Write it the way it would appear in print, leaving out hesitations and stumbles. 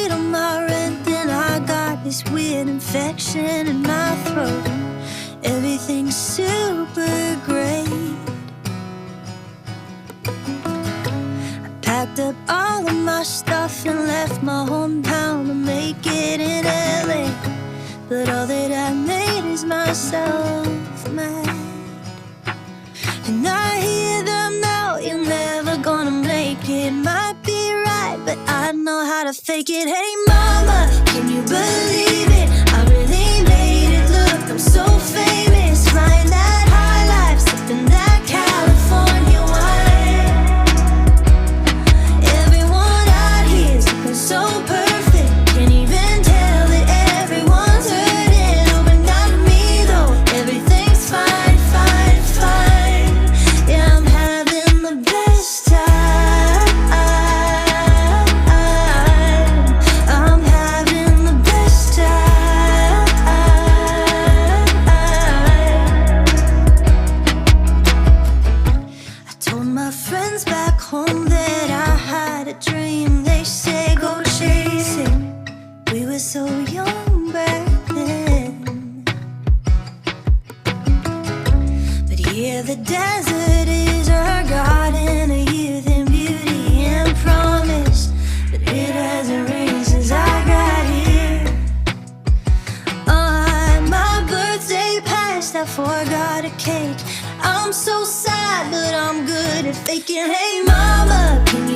late on my rent, then I got this weird infection in my throat. Everything's super great. I packed up all of my stuff and left my hometown to make it in LA. But all that I made is myself mad. And I hear them now, you're never gonna make it. Might be right, but I know how to fake it. Hey mama, can you believe it? I really made it, look, I'm so famous. Flying that high life, sipping that California wine. Everyone out here's looking so perfect. Can't even tell that everyone's hurting. Oh, but not me though, everything's fine, fine, fine. Yeah, I'm having the best time. I'm having the best time. I told my friends back home that I had a dream. They say go chase it. We were so young back then. But here the desert is our garden of youth and beauty and promise. But it hasn't rained since I got here. My birthday passed, I forgot a cake. I'm so sad, but I'm good at faking. Hey mama, can